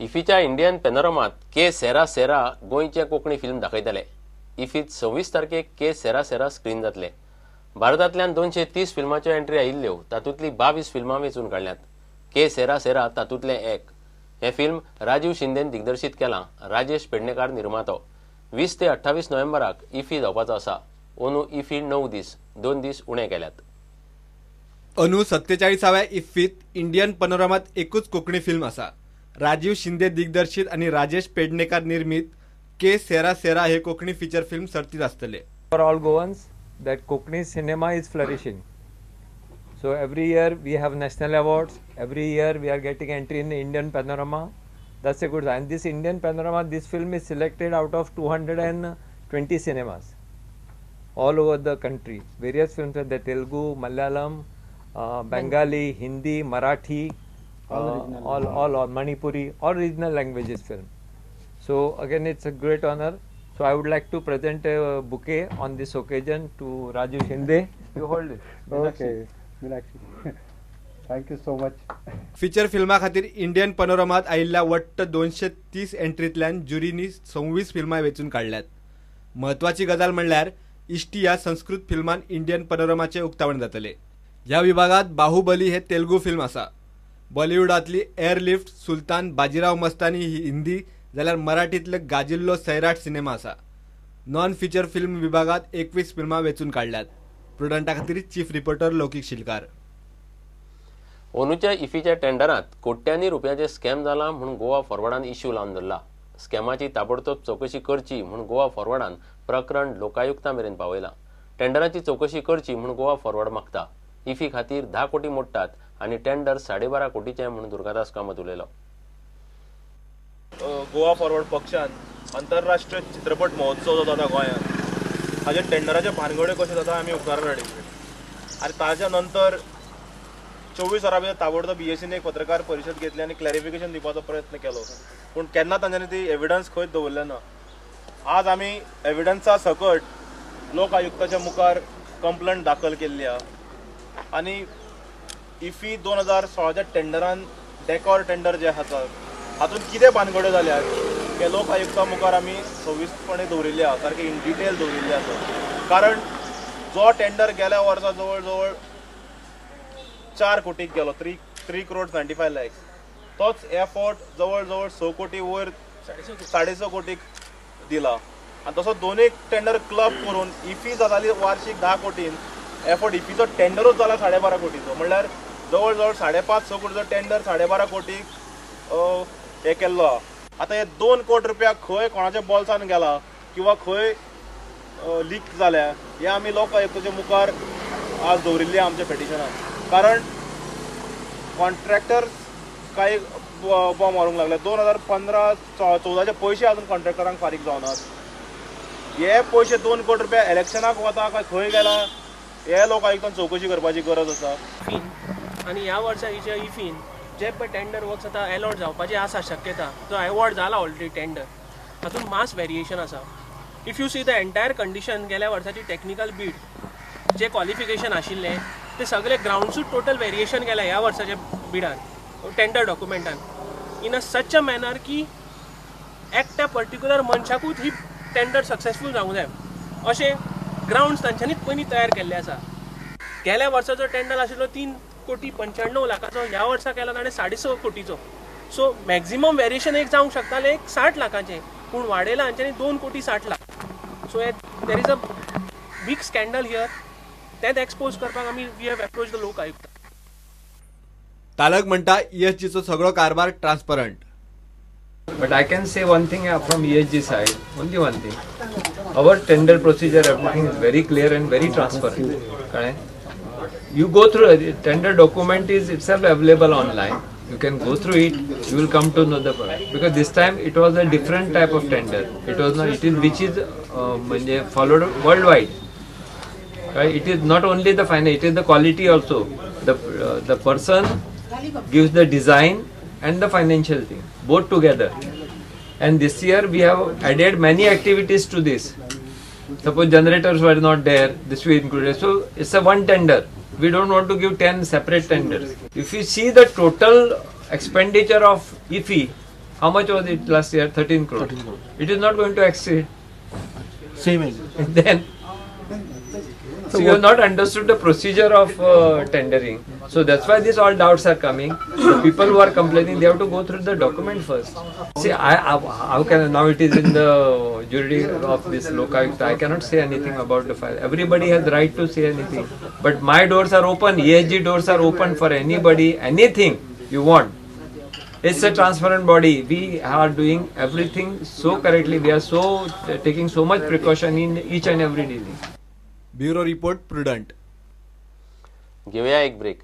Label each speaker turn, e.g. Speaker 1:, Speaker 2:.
Speaker 1: इफीच्या Indian पॅनोरमात के सेरा सेरा गोंयचे Konkani film दाखयतले. इफीत 26 तारखेक के सेरा सेरा स्क्रीन जातले. भारतांतल्यान 230 फिल्माच्यो एंट्री आयिल्ल्यो, तातूंतली 22 फिल्मां वेंचून काडल्यात. के सेरा सेरा तातूंतलें एक. हें फिल्म राजीव शिंदेन दिग्दर्शीत केलां. राजेश पेडणेकार निर्मातो. 20 ते 28 नोव्हेंबराक इफी जावपाचो आसा. अंदू इफी 9 दीस, 2 दीस उणे केल्यात.
Speaker 2: अंदू 47व्या इफ्फीत इंडियन पॅनोरमात एकूच कोंकणी फिल्म आसा. राजीव शिंदे दिग्दर्शीत आणि राजेश पेडणेकार निर्मित के सेरा सेरा हे कोंकणी फीचर फिल्म सर्तीत आसतले.
Speaker 3: For all Goans, that Konkani cinema is flourishing. So every year we have national awards. Every year we are getting entry in the Indian Panorama. That's a good sign. This Indian Panorama, this film is selected out of 220 cinemas all over the country. Various films are there: Telugu, Malayalam, Bengali, Hindi, Marathi, all Manipuri, all regional languages film. So again, it's a great honor. So I would like to present a bouquet on this occasion to Raju Shinde. You hold it.
Speaker 4: Okay, Meenakshi. Thank you so much.
Speaker 2: Feature फिल्मा खातीर Indian पॅनोरमात आयिल्ल्या वट्ट 230 एंट्रींतल्यान ज्युरीनी 26 फिल्मां वेंचून काडल्यात. म्हत्वाची गजाल म्हणल्यार इश्टी ह्या संस्कृत फिल्मान इंडियन पॅनोरमाचें उक्तावण जातलें. ह्या विभागात बाहुबली हे तेलुगू फिल्म आसा. बॉलिवूडांतली एअरलिफ्ट, सुलतान, बाजीराव मस्तानी ही हिंदी, जाल्यार मराठींतलो गाजिल्लो सैराट सिनेमा आसा. नॉन फीचर फिल्म विभागात 21 फिल्मां वेंचून काडल्यात. प्रुडंटा खातीर चीफ रिपोर्टर लौकीक शिलकार.
Speaker 1: अंदूच्या इफीच्या टेंडरांत कोट्यांनी रुपयांचे स्कॅम जाला म्हणून गोवा फॉरवर्डान इश्यू लावन धरला. स्कॅमाची ताबडतोब चौकशी करची म्हणून गोवा फॉरवर्डान प्रकरण लोकायुक्ता मेरेन पावयलां. टेंडरांची चौकशी करची म्हणून गोवा फॉरवर्ड मागता. इफी खातीर 10 कोटी मोडटात आनी टेंडर 12.5 कोटीचें म्हणून दुर्गादास कामत उलयलो.
Speaker 5: गोवा फॉरवर्ड पक्षान आंतरराष्ट्रीय चित्रपट महोत्सव जो जाता गोंयांत, हाजे टेंडराचे भानगड्यो कशे जाता आमी उपकारान हाडिल्ले. आनी ताच्या नंतर 24 वरां भितर ताबडतोब BSCन एक पत्रकार परिशद घेतली आनी क्लॅरिफिकेशन दिवपाचो प्रयत्न केलो. पूण केन्ना तांच्यांनी ती एविडन्स खंयच दवरले ना. आज आमी एविडन्सा सकट लोक आयुक्ताच्या मुखार कंप्लेंट दाखल केल्ली आहा. आनी इफी 2016च्या टेंडरान डेकॉर टेंडर जे आसा हातूंत कितें भानगड्यो जाल्यात हे लोक आयुक्ता मुखार आमी सविस्तरपणे दवरिल्ले आहा, सारके इन डिटेल दवरिल्ले आसा. कारण जो टेंडर गेल्या वर्सा जवळ जवळ 4 कोटीक गेलो, 3 crores 95 lakhs, तोच एफोर्ट जवळ जवळ 6 कोटी वयर 6.5 कोटीक दिला. आनी तसो दोनूय टेंडर क्लब करून इफी जाताली वार्षिक 10 कोटीन, एफोर्ट इफीचो टेंडरूच जाला 12.5 कोटीचो. म्हणल्यार जवळ जवळ 5.5-6 कोटीचो टेंडर 12.5 कोटीक हे केल्लो आहा. आतां हे 2 कोटी रुपया खंय कोणाच्या बॉल्सान गेला किंवा खंय लीक जाल्या हे आमी लोक आयुक्ताच्या मुखार आज दवरिल्ले आमच्या पेटिशनान. कारण कॉन्ट्रॅक्टर कांय बॉम्ब मारूंक लागले. 2015-14चे पयशे अजून कॉन्ट्रॅक्टरांक फारीक जावनात. हे पयशे 2 कोटी रुपया इलेक्शनाक वता काय खंय गेला हे लोक आयुक्तान चौकशी करपाची गरज आसा.
Speaker 6: आणि ह्या वर्साच्या इफीन जे पळय टेंडर वर्क्स आतां अलॉट जावपाचे आसा शक्यता, जो अवॉर्ड जाला ऑलरेडी टेंडर, तातूंत मास वेरिएशन आसा. If you see the entire condition गेल्या वर्साची टेक्निकल बीड जे क्वॉलिफिकेशन आशिल्ले ते सगळे ग्राउंडसूच टोटल वेरिएशन केल्या ह्या वर्साच्या बिडान टेंडर डॉक्युमेंटान in a such a manner की एकट्या पर्टिक्युलर मनशाकूच ही टेंडर सक्सेसफूल जावंक जाय अशें ग्राउंड्स तांच्यांनीच पयलीं तयार केल्ले आसा. गेल्या वर्साचो टेंडर आशिल्लो 3 कोटी 95 लाखाचो, ह्या वर्सा केला ताणें 6.5 कोटीचो. सो मॅक्झिमम वेरिएशन एक जावंक शकतालें एक 60 लाखाचें, पूण वाडयलां हांच्यांनी 2 कोटी 60 lakh. So there is a big scandal here. तेंच एक्सपोज करपाक आमी वी हॅव अप्रोच द लोक आयुक्त.
Speaker 2: तालक म्हणटा ESGचो सगळो कारभार transparent.
Speaker 3: But I can say one thing from ESG side, only one thing. Our tender procedure, everything is very clear and very transparent. Correct? You go through tender document is itself available online. You can go through it. You will come to know the product. Because this time it was a different type of tender. It was not. It is which is followed worldwide. Right? It is not only the final. It is the quality also. The person gives the design and the financial thing both together. And this year we have added many activities to this. Suppose generators were not there, this we included. So it's a one tender. We don't want to give 10 separate tenders. If you see the total expenditure of IFI How much was it last year? 13 crore. It is not going to exceed.
Speaker 7: Same as
Speaker 3: Then, so you have not understood the procedure of tendering. So that's why these all doubts are coming. The people who are complaining, they have to go through the document first. See, how can now it is in the jury of this Lokayukta. I cannot say anything about the file. Everybody has the right to say anything. But my doors are open. ESG doors are open for anybody, anything you want. It's a transparent body. We are doing everything so correctly. We are so taking so much precaution in each and every dealing.
Speaker 2: Bureau report prudent.
Speaker 1: घेऊया एक break.